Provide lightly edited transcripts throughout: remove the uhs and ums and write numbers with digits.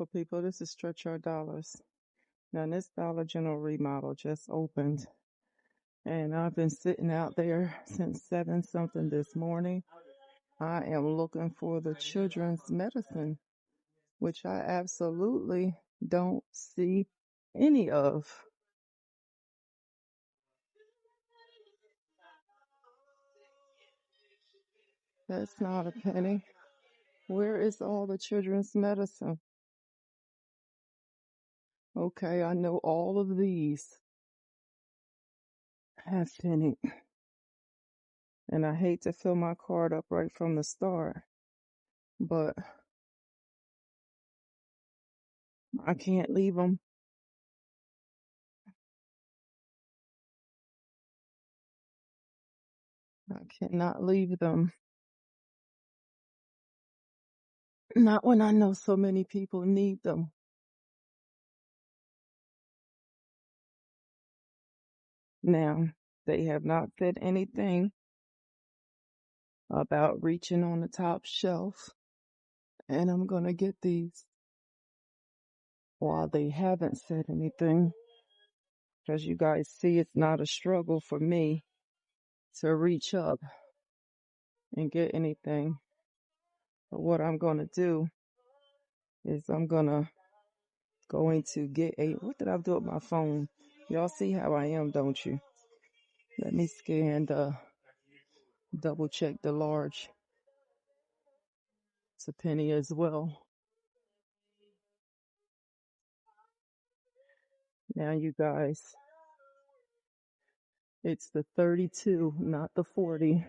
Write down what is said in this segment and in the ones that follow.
Beautiful people, this is Stretch Our Dollars. Now, this Dollar General remodel just opened, and I've been sitting out there since 7 something this morning. I am looking for the children's medicine, which I absolutely don't see any of. That's not a penny. Where is all the children's medicine? Okay, I know all of these have penny, and I hate to fill my card up right from the start, but I can't leave them. I cannot leave them. Not when I know so many people need them. Now, they have not said anything about reaching on the top shelf, and I'm going to get these while they haven't said anything, because you guys see it's not a struggle for me to reach up and get anything. But what I'm going to do is I'm going to get what did I do with my phone? Y'all see how I am, don't you? Let me scan double check the large. It's a penny as well. Now, you guys, it's the 32, not the 40.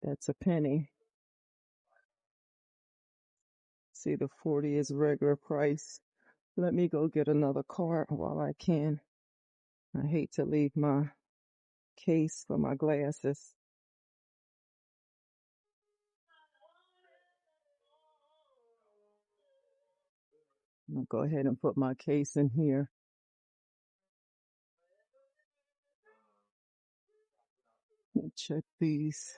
That's a penny. See, the 40 is regular price. Let me go get another card while I can. I hate to leave my case for my glasses. I'll go ahead and put my case in here. Check these.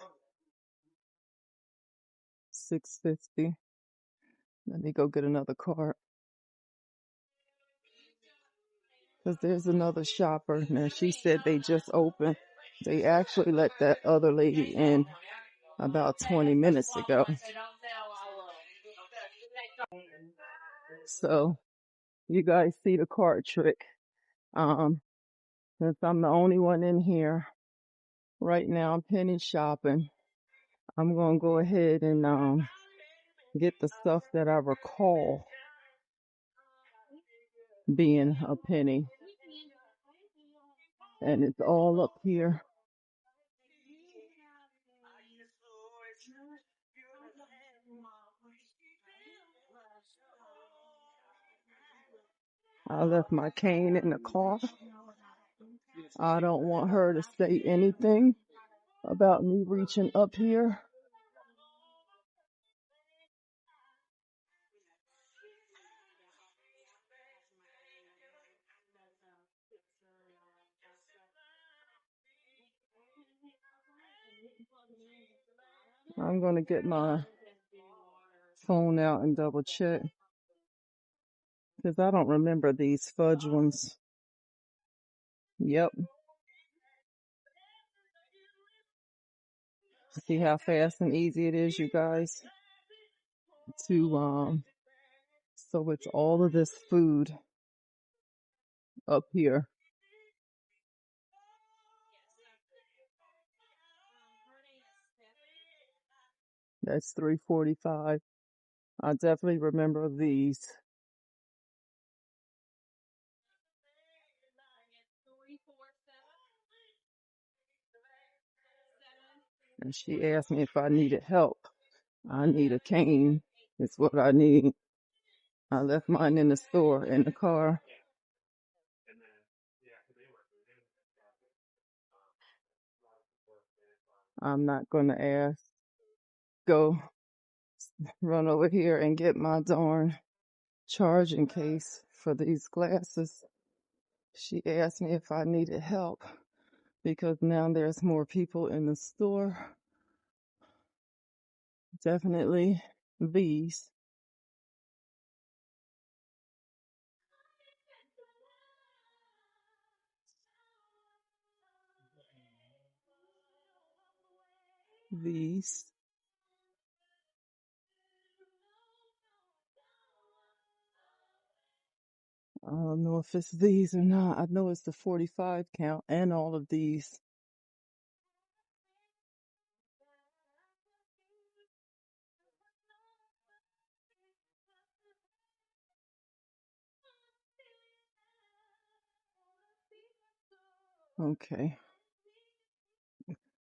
$6.50. Let me go get another card. Because there's another shopper. Now, she said they just opened. They actually let that other lady in about 20 minutes ago. So, you guys see the card trick. Since I'm the only one in here right now, I'm penny shopping. I'm going to go ahead and get the stuff that I recall being a penny. And it's all up here. I left my cane in the car. I don't want her to say anything about me reaching up here. I'm going to get my phone out and double check, because I don't remember these fudge ones. Yep. See how fast and easy it is, you guys, to so it's all of this food up here. That's $3.45. I definitely remember these. And she asked me if I needed help. I need a cane. It's what I need. I left mine in the store, in the car. I'm not going to go run over here and get my darn charging case for these glasses. She asked me if I needed help because now there's more people in the store. Definitely these. These. I don't know if it's these or not. I know it's the 45 count and all of these. Okay.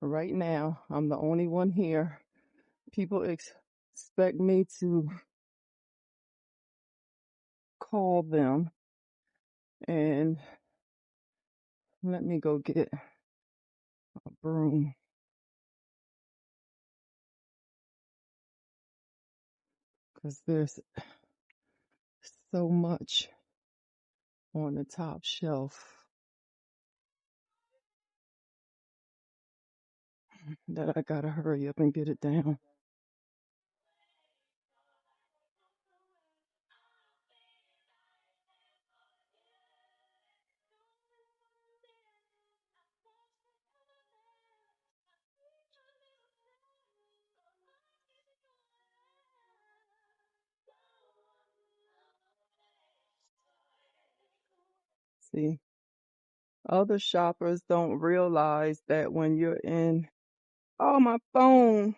Right now, I'm the only one here. People expect me to call them, and let me go get a broom because there's so much on the top shelf that I gotta hurry up and get it down. See, other shoppers don't realize that when you're in, oh, my phone.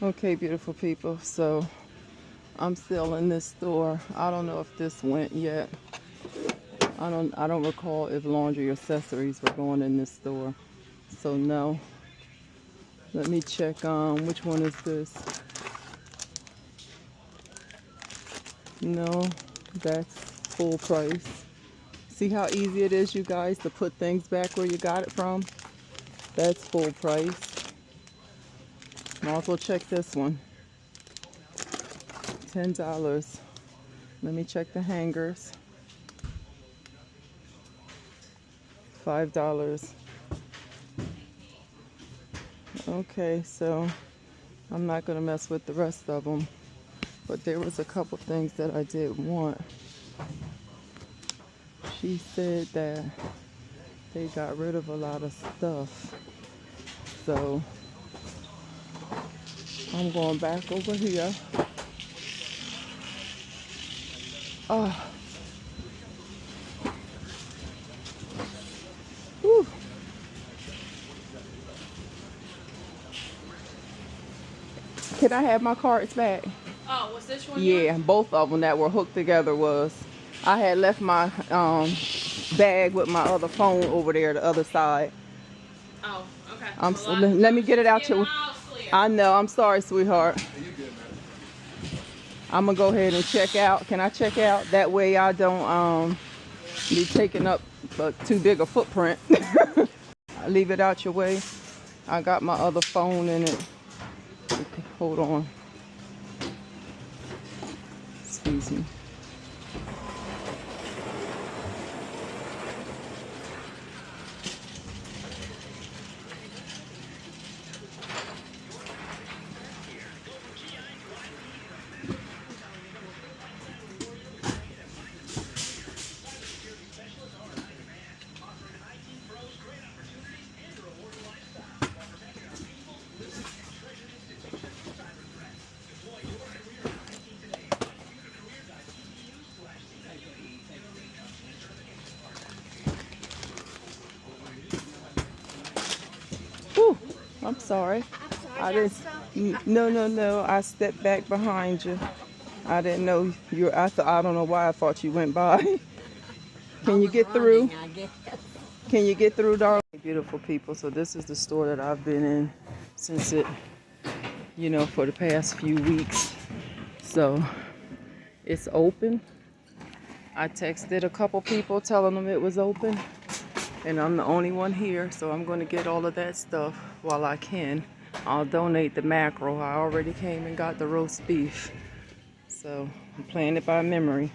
Okay, beautiful people. So I'm still in this store. I don't know if this went yet. I don't recall if laundry accessories were going in this store. So no. Let me check which one is this? No, that's full price. See how easy it is, you guys, to put things back where you got it from? That's full price. Might as well check this one. $10. Let me check the hangers. $5. Okay, so I'm not gonna mess with the rest of them, but there was a couple things that I did want. She said that they got rid of a lot of stuff, so I'm going back over here. Oh, whew. Can I have my cards back? Oh, was this one? Yeah, both of them that were hooked together was. I had left my bag with my other phone over there, the other side. Oh, okay. Well, let me get it out your. I know. I'm sorry, sweetheart. I'm gonna go ahead and check out. Can I check out? That way I don't be taking up too big a footprint. I leave it out your way. I got my other phone in it. Okay, hold on. Excuse me. I'm sorry. I Y'all didn't. No, no, no. I stepped back behind you. I didn't know you. I don't know why I thought you went by. Can you get through? I guess. Can you get through, darling? Beautiful people. So this is the store that I've been in since for the past few weeks. So it's open. I texted a couple people telling them it was open, and I'm the only one here, so I'm going to get all of that stuff while I can. I'll donate the mackerel. I already came and got the roast beef, so I'm playing it by memory.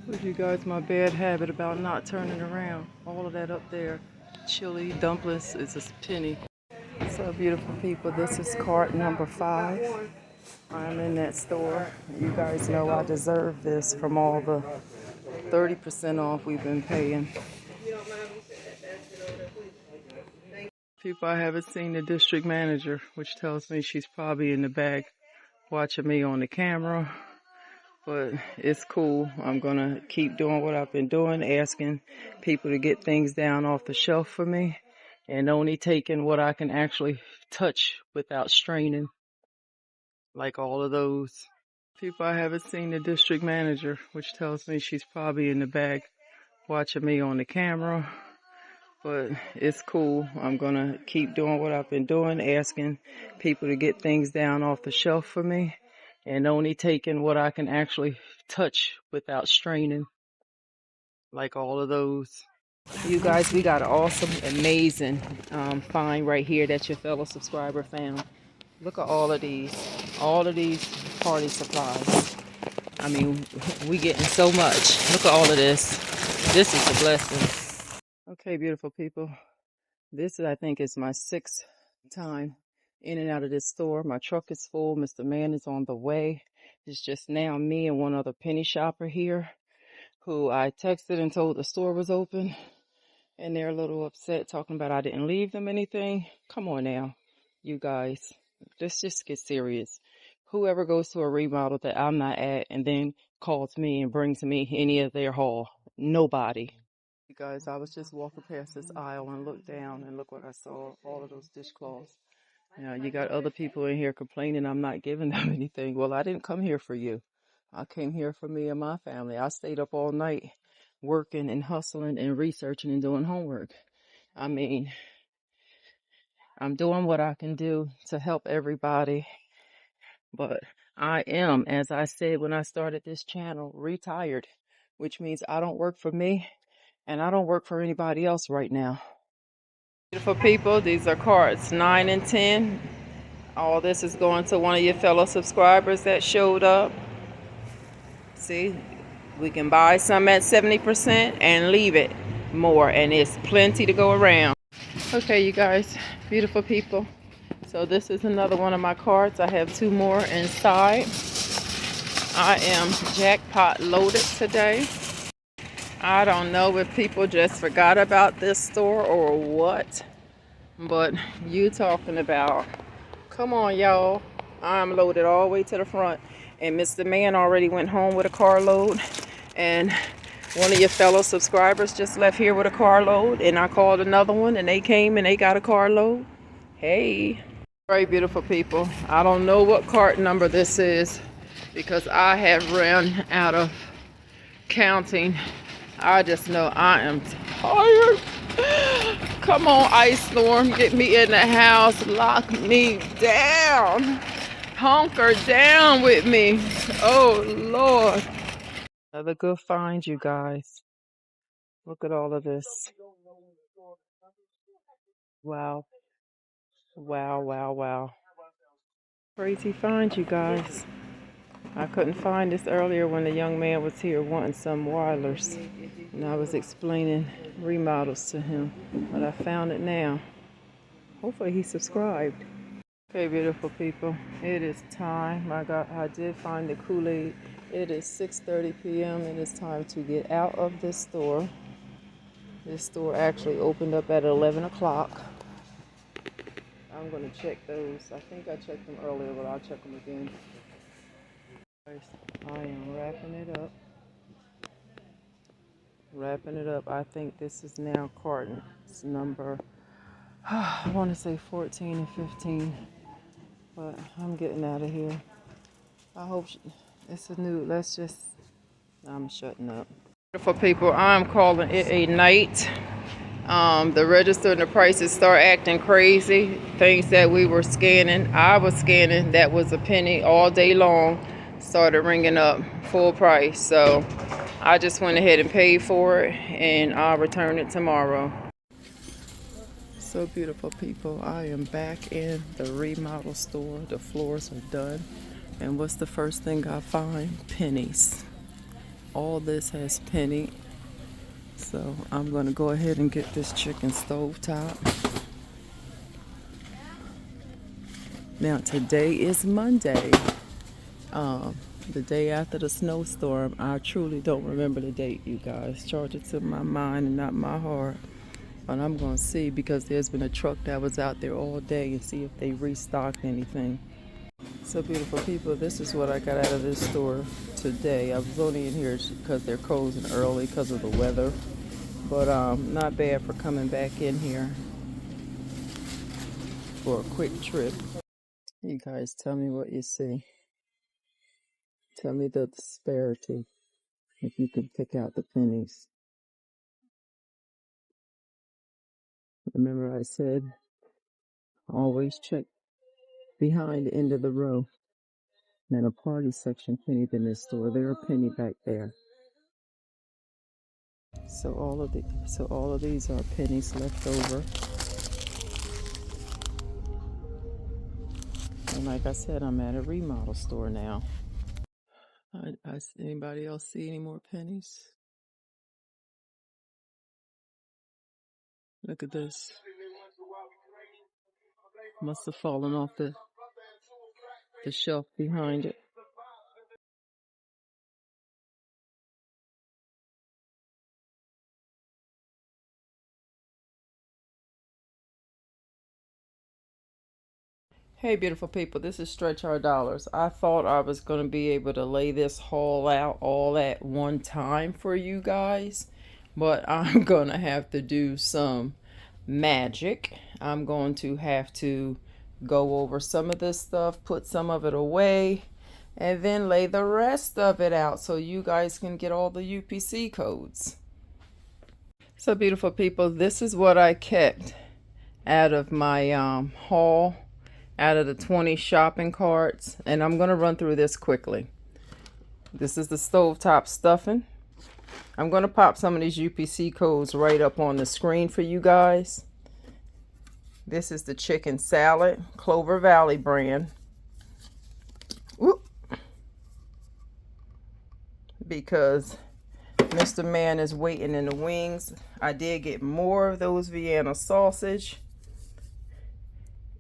Told you guys my bad habit about not turning around. All of that up there, chili, dumplings, is a penny. So beautiful people, this is cart number 5. I'm in that store. You guys know I deserve this from all the 30% off we've been paying. People, I haven't seen the district manager, which tells me she's probably in the back watching me on the camera. But it's cool. I'm going to keep doing what I've been doing, asking people to get things down off the shelf for me, and only taking what I can actually touch without straining, like all of those. People, I haven't seen the district manager, which tells me she's probably in the back watching me on the camera. But it's cool. I'm going to keep doing what I've been doing, asking people to get things down off the shelf for me, and only taking what I can actually touch without straining, like all of those. You guys, we got an awesome, amazing find right here that your fellow subscriber found. Look at all of these party supplies. I mean, we getting so much. Look at all of this. This is a blessing. Okay, beautiful people. This, I think, is my 6th time in and out of this store. My truck is full. Mr. Man is on the way. It's just now me and one other penny shopper here who I texted and told the store was open. And they're a little upset, talking about I didn't leave them anything. Come on now, you guys. Let's just get serious. Whoever goes to a remodel that I'm not at and then calls me and brings me any of their haul? Nobody. You guys, I was just walking past this aisle and looked down and look what I saw. All of those dishcloths. Now, you got other people in here complaining I'm not giving them anything. Well, I didn't come here for you. I came here for me and my family. I stayed up all night working and hustling and researching and doing homework. I mean, I'm doing what I can do to help everybody. But I am, as I said when I started this channel, retired, which means I don't work for me and I don't work for anybody else right now. Beautiful people, these are cards 9 and 10. All this is going to one of your fellow subscribers that showed up. See, we can buy some at 70% and leave it more, and it's plenty to go around. Okay, you guys, beautiful people. So this is another one of my cards. I have 2 more inside. I am jackpot loaded today. I don't know if people just forgot about this store or what, but you talking about, come on y'all, I'm loaded all the way to the front, and Mr. Man already went home with a carload, and one of your fellow subscribers just left here with a carload, and I called another one and they came and they got a carload. Hey. Very beautiful people. I don't know what cart number this is because I have run out of counting. I just know I am tired. Come on, ice storm, get me in the house, lock me down, hunker down with me. Oh Lord. Another good find, you guys. Look at all of this. Wow. Wow, wow, wow. Crazy find, you guys. I couldn't find this earlier when the young man was here wanting some wireless, and I was explaining remodels to him, but I found it now. Hopefully he subscribed. Okay, beautiful people, it is time. I did find the Kool-Aid. It is 6:30 p.m. and it's time to get out of this store. This store actually opened up at 11 o'clock. I'm going to check those. I think I checked them earlier, but I'll check them again. I am wrapping it up. I think this is now carton. It's number I want to say 14 and 15, but I'm getting out of here. I hope it's a new, I'm shutting up. For people, I'm calling it a night. The register and the prices start acting crazy. Things that we were scanning, I was scanning, that was a penny all day long, started ringing up full price. So I just went ahead and paid for it, and I'll return it tomorrow. So beautiful people, I am back in the remodel store. The floors are done. And what's the first thing I find? Pennies. All this has penny. So I'm gonna go ahead and get this chicken stove top. Now today is Monday, the day after the snowstorm. I truly don't remember the date, you guys. Charge it to my mind and not my heart. But I'm gonna see, because there's been a truck that was out there all day, and see if they restocked anything. So beautiful people, this is what I got out of this store today. I was only in here because they're closing early because of the weather. But not bad for coming back in here for a quick trip. You guys tell me what you see. Tell me the disparity, if you can pick out the pennies. Remember I said, always check behind the end of the row. And a party section penny in this store. They're a penny back there. So all of these are pennies left over. And like I said, I'm at a remodel store now. Anybody else see any more pennies? Look at this. Must have fallen off the shelf behind it. Hey beautiful people, this is Stretch Our Dollars. I thought I was going to be able to lay this haul out all at one time for you guys, but I'm going to have to do some magic. I'm going to have to go over some of this stuff, put some of it away, and then lay the rest of it out so you guys can get all the UPC codes. So beautiful people, this is what I kept out of my haul, out of the 20 shopping carts, and I'm going to run through this quickly. This is the stovetop stuffing. I'm going to pop some of these UPC codes right up on the screen for you guys. This is the chicken salad, Clover Valley brand. Whoop. Because Mr. Man is waiting in the wings. I did get more of those Vienna sausage.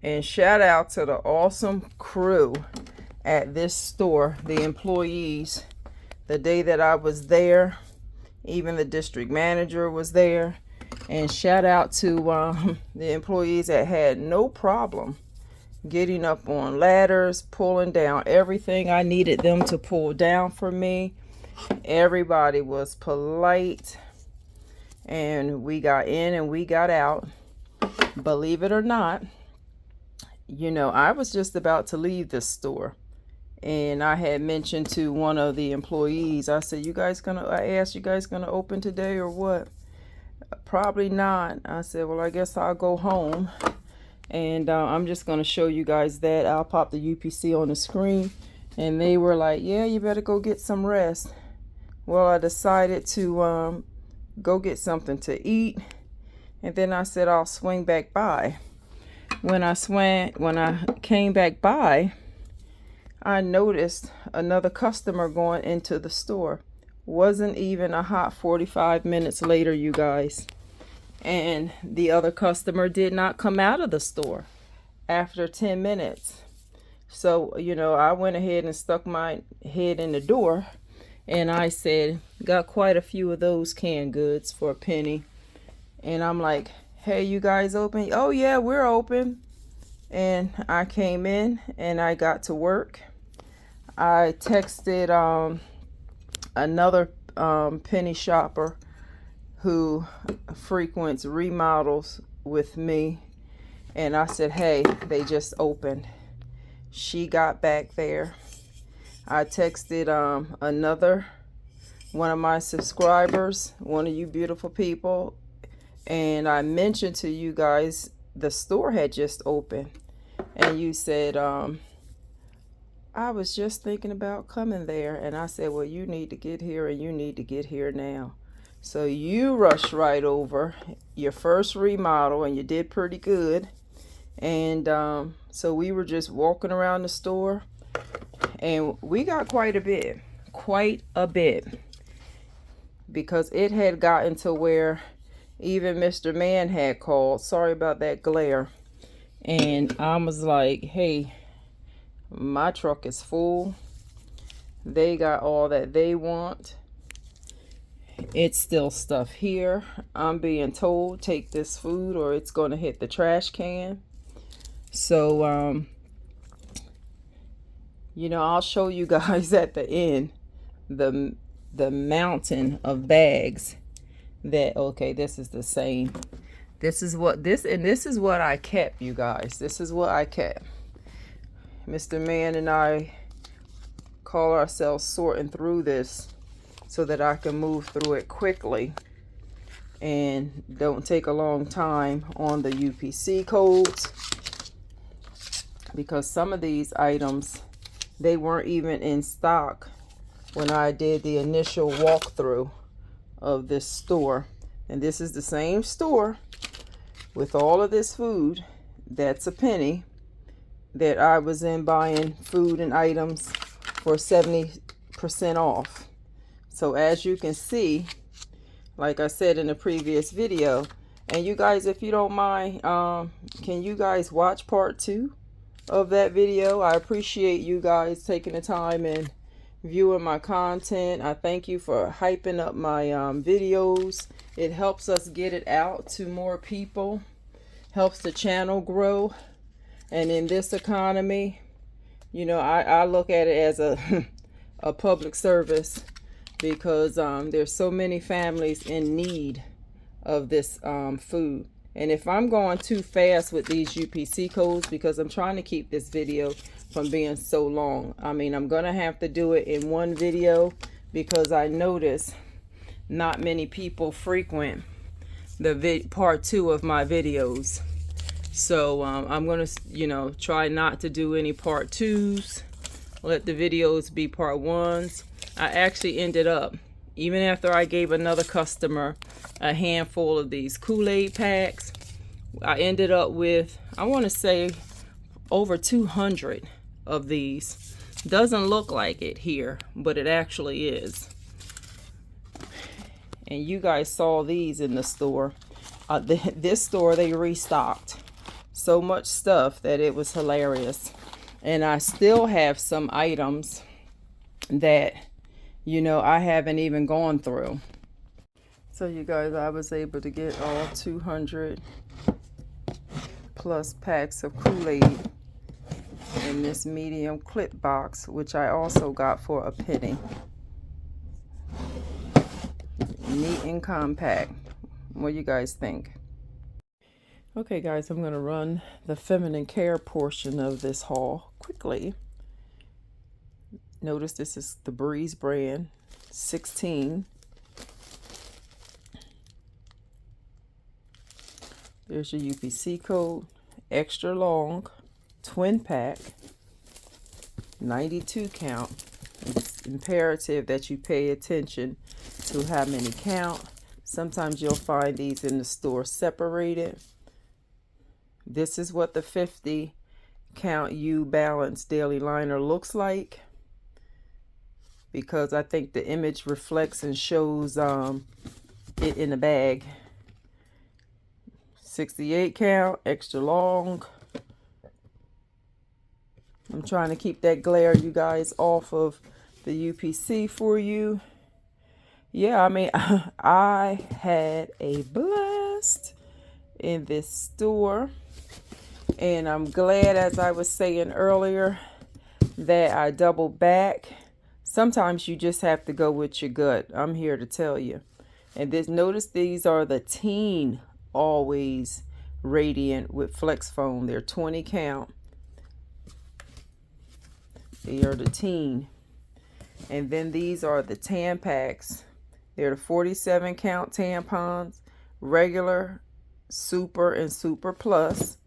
And shout out to the awesome crew at this store, the employees. The day that I was there, even the district manager was there. And shout out to the employees that had no problem getting up on ladders, pulling down everything I needed them to pull down for me. Everybody was polite, and we got in and we got out. Believe it or not, you know, I was just about to leave this store, and I had mentioned to one of the employees, I said, I asked, you guys gonna open today or what? Probably not. I said, well, I guess I'll go home, and I'm just gonna show you guys that. I'll pop the UPC on the screen. And they were like, yeah, you better go get some rest. Well, I decided to go get something to eat, and then I said I'll swing back by. When I came back by, I noticed another customer going into the store. Wasn't even a hot 45 minutes later, you guys. And the other customer did not come out of the store after 10 minutes. So, you know, I went ahead and stuck my head in the door, and I said, got quite a few of those canned goods for a penny. And I'm like, hey, you guys open? Oh yeah, we're open. And I came in and I got to work. I texted another penny shopper who frequents remodels with me, And I said, hey, they just opened. She got back there. I texted another one of my subscribers, one of you beautiful people, and I mentioned to you guys the store had just opened. And you said, I was just thinking about coming there. And I said, well, you need to get here, and you need to get here now. So you rushed right over your first remodel, and you did pretty good. And so we were just walking around the store, and we got quite a bit, because it had gotten to where even Mr. Man had called. Sorry about that glare. And I was like, hey, my truck is full. They got all that they want. It's still stuff here. I'm being told, take this food or it's going to hit the trash can. So, you know, I'll show you guys at the end the mountain of bags that, okay, this is the same. This is what I kept, you guys. This is what I kept. Mr. Man and I call ourselves sorting through this so that I can move through it quickly and don't take a long time on the UPC codes, because some of these items, they weren't even in stock when I did the initial walkthrough of this store. And this is the same store with all of this food. That's a penny that I was in buying food and items for 70% off. So as you can see, like I said in the previous video, and you guys, if you don't mind, can you guys watch part 2 of that video? I appreciate you guys taking the time and viewing my content. I thank you for hyping up my videos. It helps us get it out to more people, helps the channel grow. And in this economy, you know, I look at it as a public service, because there's so many families in need of this food. And if I'm going too fast with these UPC codes, because I'm trying to keep this video from being so long, I mean, I'm gonna have to do it in one video, because I notice not many people frequent the part 2 of my videos. So I'm gonna, you know, try not to do any part 2s. Let the videos be part 1s. I actually ended up, even after I gave another customer a handful of these Kool-Aid packs, I ended up with, I want to say, over 200 of these. Doesn't look like it here, but it actually is. And you guys saw these in the store. This store, they restocked so much stuff that it was hilarious. And I still have some items that, you know, I haven't even gone through. So you guys, I was able to get all 200 plus packs of Kool-Aid in this medium clip box, which I also got for a penny. Neat and compact. What do you guys think? Okay guys, I'm going to run the feminine care portion of this haul quickly. Notice this is the Breeze brand, 16. There's your UPC code, extra long, twin pack, 92 count. It's imperative that you pay attention to how many count. Sometimes you'll find these in the store separated. This is what the 50 count U Balance Daily Liner looks like, because I think the image reflects and shows it in the bag. 68 count, extra long. I'm trying to keep that glare, you guys, off of the UPC for you. Yeah, I mean, I had a blast in this store. And I'm glad, as I was saying earlier, that I doubled back. Sometimes you just have to go with your gut. I'm here to tell you. And this, notice these are the teen always Radiant with flex foam. They're 20 count. They are the teen. And then these are the Tampax. They're the 47 count tampons, regular, super, and super plus.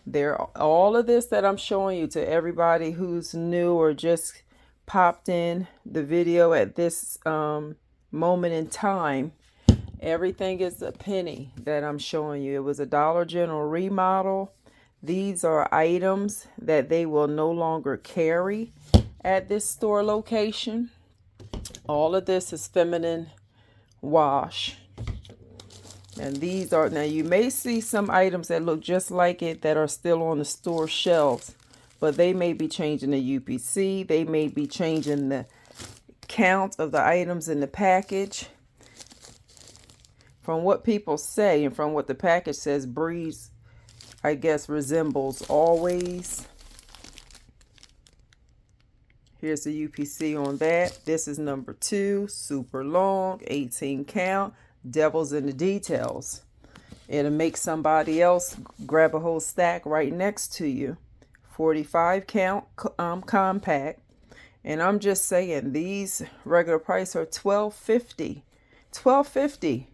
They're all of this that I'm showing you to everybody who's new or just popped in the video at this moment in time. Everything is a penny that I'm showing you. It was a Dollar General remodel. These are items that they will no longer carry at this store location. All of this is feminine wash. And these are, now you may see some items that look just like it that are still on the store shelves, but they may be changing the UPC. They may be changing the count of the items in the package. From what people say and from what the package says, Breeze, I guess, resembles Always. Here's the UPC on that. This is number 2, super long, 18 count, devil's in the details. It'll make somebody else grab a whole stack right next to you. 45 count compact. And I'm just saying, these regular price are $12.50. $12.50.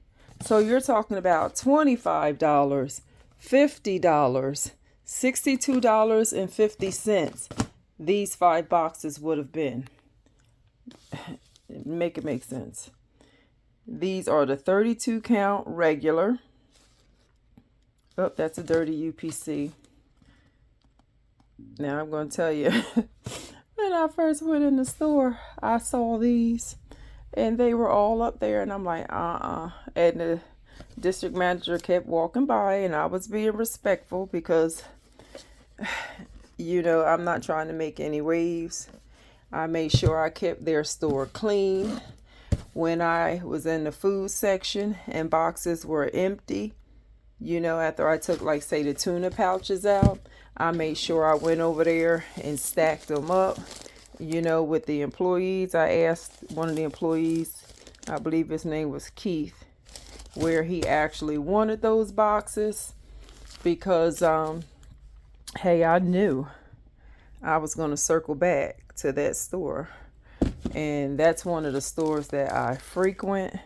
So you're talking about $25, $50, $62.50. These 5 boxes would have been. Make it make sense. These are the 32 count regular. Oh, that's a dirty UPC. Now I'm going to tell you, when I first went in the store, I saw these and they were all up there and I'm like, And the district manager kept walking by and I was being respectful because, you know, I'm not trying to make any waves. I made sure I kept their store clean. When I was in the food section and boxes were empty, you know, after I took, like, say, the tuna pouches out, I made sure I went over there and stacked them up. You know, with the employees, I asked one of the employees, I believe his name was Keith, where he actually wanted those boxes because, hey, I knew I was going to circle back to that store. And that's one of the stores that I frequent.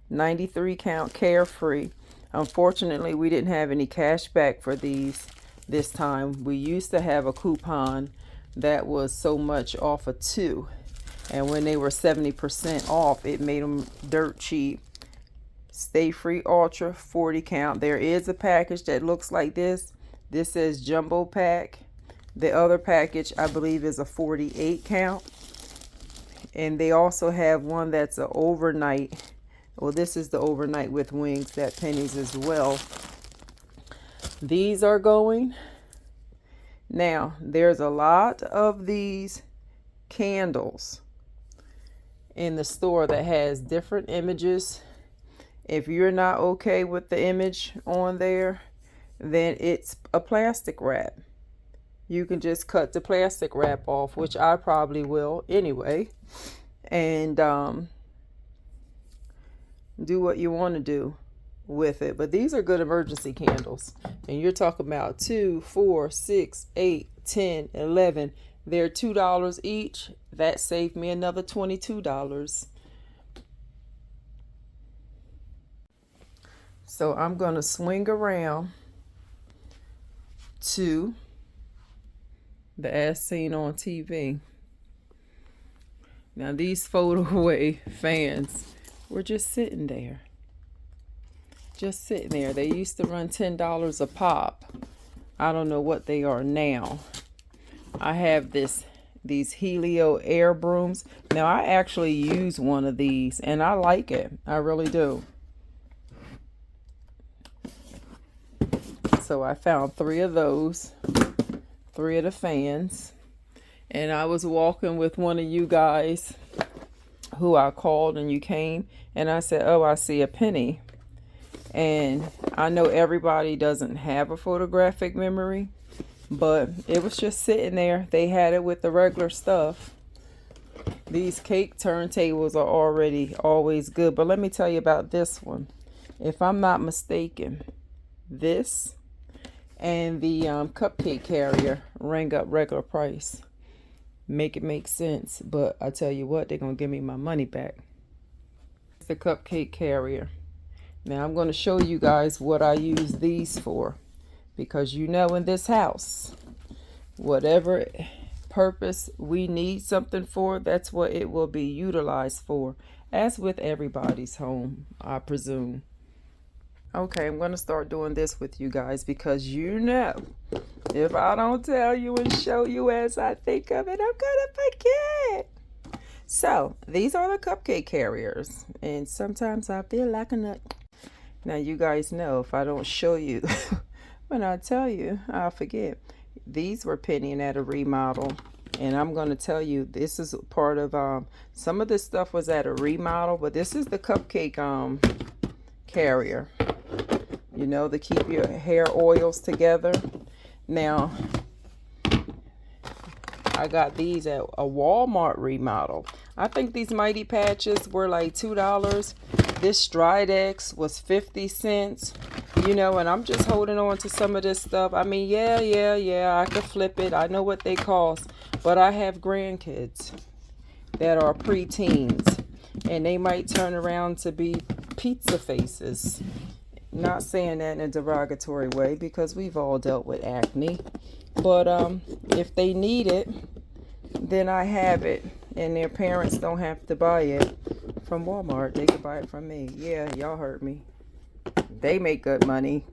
93 count Carefree. Unfortunately, we didn't have any cash back for these this time. We used to have a coupon that was so much off of 2. And when they were 70% off, it made them dirt cheap. Stay Free Ultra 40 count. There is a package that looks like this. This says Jumbo Pack. The other package, I believe, is a 48 count. And they also have one that's an overnight. Well, this is the overnight with wings at Pennies as well. These are going. Now, there's a lot of these candles in the store that has different images. If you're not okay with the image on there, then it's a plastic wrap. You can just cut the plastic wrap off, which I probably will anyway, and do what you want to do with it. But these are good emergency candles, and you're talking about 2, 4, 6, 8, 10, 11. They're $2 each. That saved me another $22. So I'm going to swing around to the As Seen on TV. Now these photo away fans were just sitting there. Just sitting there. They used to run $10 a pop. I don't know what they are now. I have these Helio air brooms. Now I actually use one of these and I like it. I really do. So I found 3 of those. 3 of the fans. And I was walking with one of you guys who I called and you came. And I said, oh, I see a penny. And I know everybody doesn't have a photographic memory, but it was just sitting there. They had it with the regular stuff. These cake turntables are already always good. But let me tell you about this one. If I'm not mistaken, this and the cupcake carrier rang up regular price. Make it make sense, but I tell you what, they're gonna give me my money back. It's the cupcake carrier. Now I'm going to show you guys what I use these for, because you know in this house, whatever purpose we need something for, that's what it will be utilized for, as with everybody's home, I presume. Okay, I'm going to start doing this with you guys, because you know, if I don't tell you and show you as I think of it, I'm going to forget. So, these are the cupcake carriers, and sometimes I feel like a nut. Now, you guys know if I don't show you, when I tell you, I'll forget. These were penny at a remodel, and I'm going to tell you, this is part of, some of this stuff was at a remodel, but this is the cupcake carrier, you know, to keep your hair oils together. Now, I got these at a Walmart remodel. I think these Mighty Patches were like $2. This Stridex was 50 cents. You know, and I'm just holding on to some of this stuff. I mean, yeah, I could flip it. I know what they cost. But I have grandkids that are preteens, and they might turn around to be pizza faces. Not saying that in a derogatory way, because we've all dealt with acne. But if they need it, then I have it, and their parents don't have to buy it from Walmart. They could buy it from me. Yeah, y'all heard me. They make good money.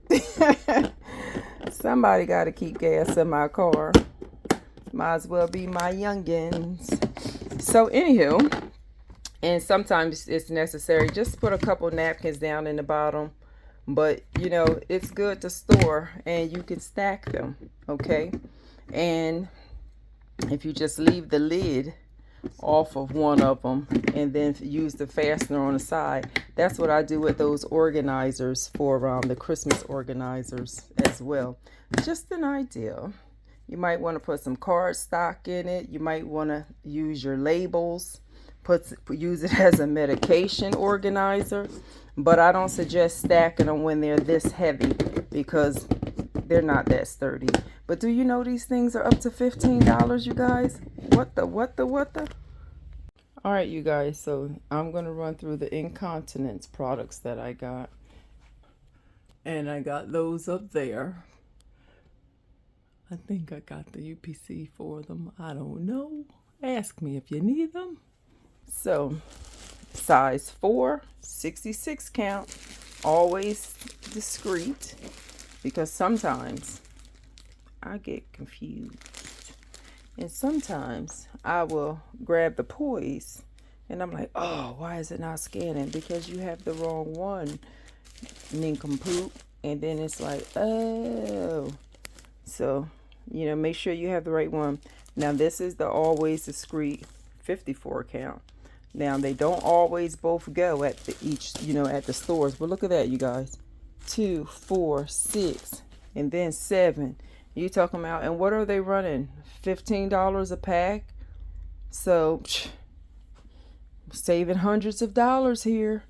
Somebody got to keep gas in my car. Might as well be my youngins. So anywho, and sometimes it's necessary, just put a couple napkins down in the bottom. But, you know, it's good to store, and you can stack them, okay? And if you just leave the lid off of one of them and then use the fastener on the side, that's what I do with those organizers for the Christmas organizers as well. Just an idea. You might want to put some cardstock in it. You might want to use your labels. Use it as a medication organizer. But I don't suggest stacking them when they're this heavy, because they're not that sturdy. But do you know these things are up to $15, you guys? What the? All right, you guys, so I'm going to run through the Incontinence products that I got. And I got those up there. I think I got the UPC for them. I don't know. Ask me if you need them. So, size 4, 66 count. Always discreet, because sometimes I get confused. And sometimes I will grab the poise and I'm like, oh, why is it not scanning? Because you have the wrong one, nincompoop. And then it's like, oh. So, you know, make sure you have the right one. Now, this is the always discreet 54 count. Now, they don't always both go at at the stores. But look at that, you guys. 2, 4, 6, and then 7. You talking about, and what are they running? $15 a pack. So, saving hundreds of dollars here.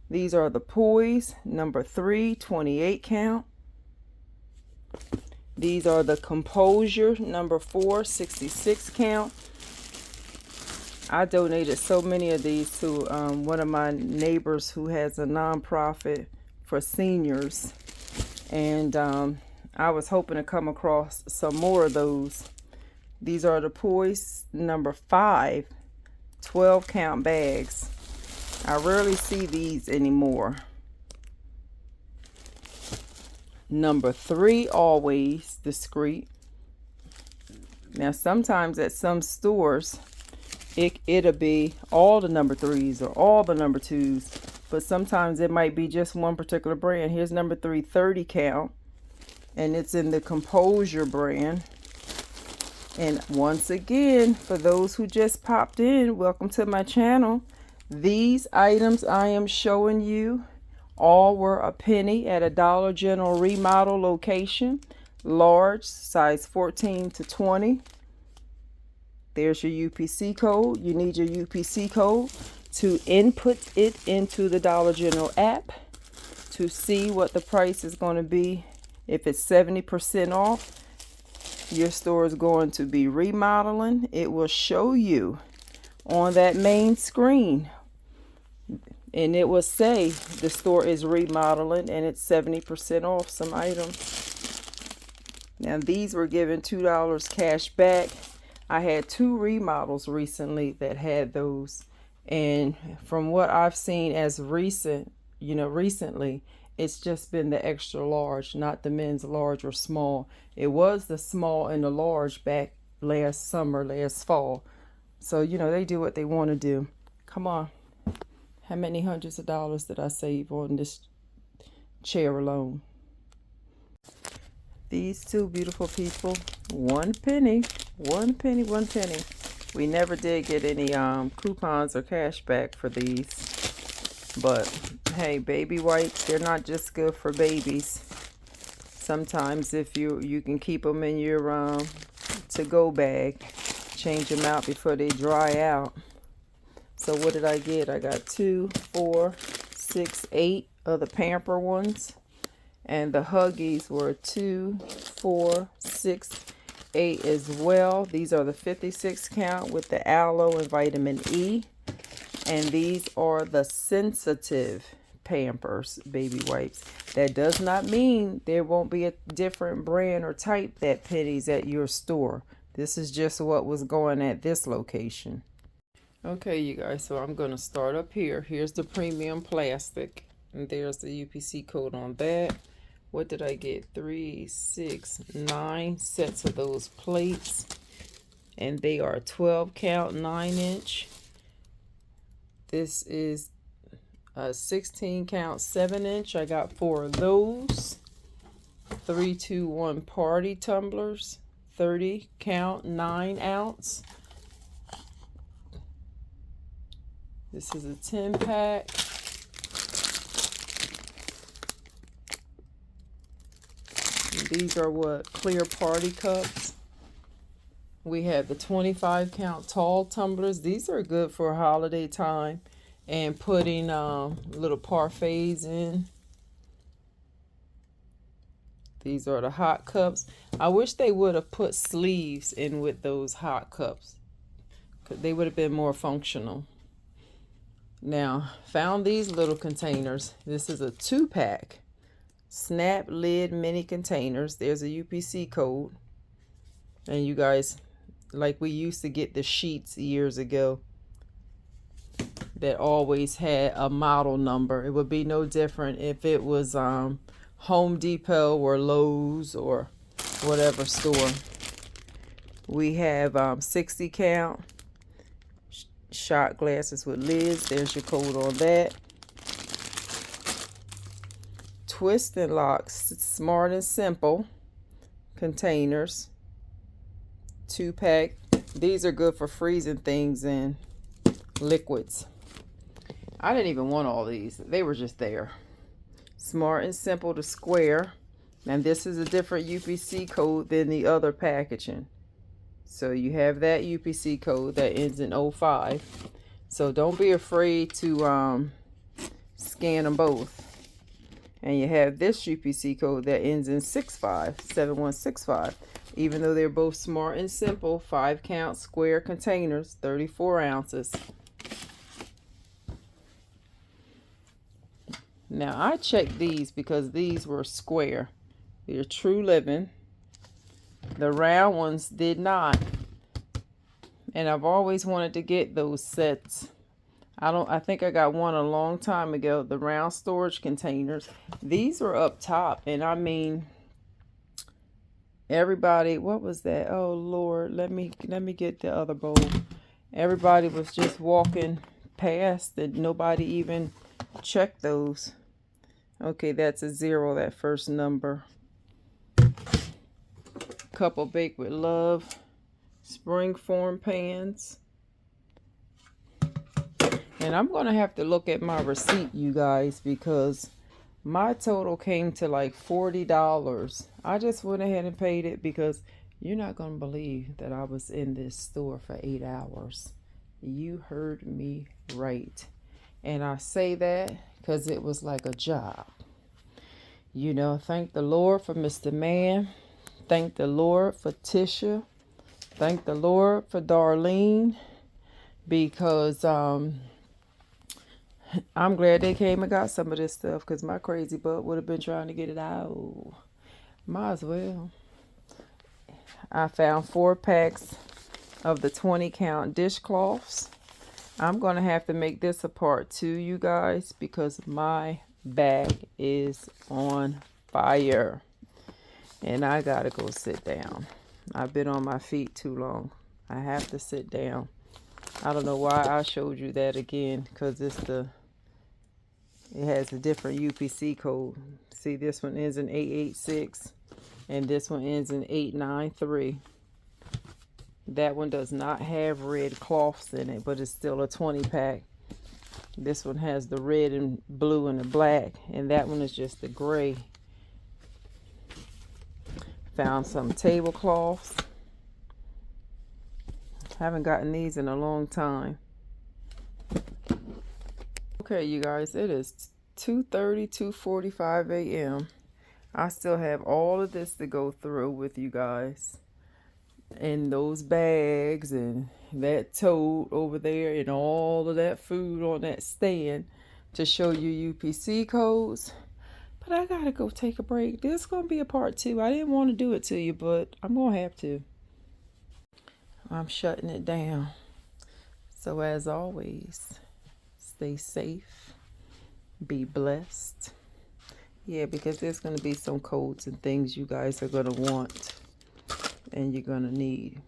These are the Poise, number 3, 28 count. These are the Composure, number 4, 66 count. I donated so many of these to one of my neighbors who has a nonprofit for seniors. And I was hoping to come across some more of those. These are the Poise, number 5, 12 count bags. I rarely see these anymore. Number 3, always discreet. Now, sometimes at some stores, it'll be all the number 3s or all the number 2s. But sometimes it might be just one particular brand. Here's number 3, 30 count. And it's in the Composure brand. And once again, for those who just popped in, welcome to my channel. These items I am showing you all were a penny at a Dollar General remodel location. Large, size 14 to 20. There's your UPC code. You need your UPC code to input it into the Dollar General app to see what the price is going to be. If it's 70% off, your store is going to be remodeling. It will show you on that main screen, and it will say the store is remodeling and it's 70% off some items. Now these were given $2 cash back. I had 2 remodels recently that had those, and from what I've seen as recently, it's just been the extra large, not the men's large or small. It was the small and the large back last fall. So, they do what they want to do. Come on. How many hundreds of dollars did I save on this chair alone? These 2 beautiful people, 1 penny, 1 penny, 1 penny. We never did get any coupons or cash back for these. But hey, baby wipes, they're not just good for babies. Sometimes if you can keep them in your to-go bag, change them out before they dry out. So what did I get? I got 2, 4, 6, 8 of the Pamper ones. And the Huggies were 2, 4, 6, 8 as well. These are the 56 count with the aloe and vitamin E. And these are the sensitive Pampers baby wipes. That does not mean there won't be a different brand or type that Pennies at your store. This is just what was going at this location. Okay, you guys, so I'm going to start up here. Here's the premium plastic. And there's the UPC code on that. What did I get? 3, 6, 9 sets of those plates. And they are 12 count, 9 inch. This is a 16 count, 7 inch. I got 4 of those. 3, 2, 1 party tumblers. 30 count, 9 ounce. This is a 10 pack. These are clear party cups. We have the 25 count tall tumblers. These are good for holiday time and putting little parfaits in. These are the hot cups. I wish they would have put sleeves in with those hot cups, because they would have been more functional. Now, found these little containers. This is a 2-pack. Snap lid mini containers. There's a UPC code. And you guys, like we used to get the sheets years ago that always had a model number. It would be no different if it was Home Depot or Lowe's or whatever store. We have 60 count shot glasses with lids. There's your code on that. Twist and locks, smart and simple containers, 2-pack. These are good for freezing things in liquids. I didn't even want all these. They were just there. Smart and simple to square. And this is a different UPC code than the other packaging. So you have that UPC code that ends in 05. So don't be afraid to scan them both. And you have this UPC code that ends in 7165. Even though they're both smart and simple, 5 count square containers, 34 ounces. Now I checked these because these were square. They're True Living. The round ones did not. And I've always wanted to get those sets. I think I got one a long time ago, the round storage containers. These were up top, and I mean, everybody, what was that? Oh Lord, let me get the other bowl. Everybody was just walking past and nobody even checked those. Okay, that's a 0, that first number. Couple Baked with Love springform pans. And I'm going to have to look at my receipt, you guys, because my total came to like $40. I just went ahead and paid it because you're not going to believe that I was in this store for 8 hours. You heard me right. And I say that because it was like a job. You know, thank the Lord for Mr. Man. Thank the Lord for Tisha. Thank the Lord for Darlene, because I'm glad they came and got some of this stuff, because my crazy butt would have been trying to get it out. Might as well. I found 4 packs of the 20 count dishcloths. I'm going to have to make this a part 2, you guys, because my bag is on fire. And I got to go sit down. I've been on my feet too long. I have to sit down. I don't know why I showed you that again, because it has a different UPC code. See, this one ends in 886 and this one ends in 893. That one does not have red cloths in it, but it's still a 20 pack. This one has the red and blue and the black, and that one is just the gray. Found some tablecloths. Haven't gotten these in a long time. Okay, you guys, it is 2:30, 2:45 a.m. I still have all of this to go through with you guys. And those bags and that tote over there and all of that food on that stand to show you UPC codes. But I gotta go take a break. This is gonna be a part 2. I didn't want to do it to you, but I'm gonna have to. I'm shutting it down. So as always, stay safe, be blessed. Yeah, because there's going to be some codes and things you guys are going to want and you're going to need.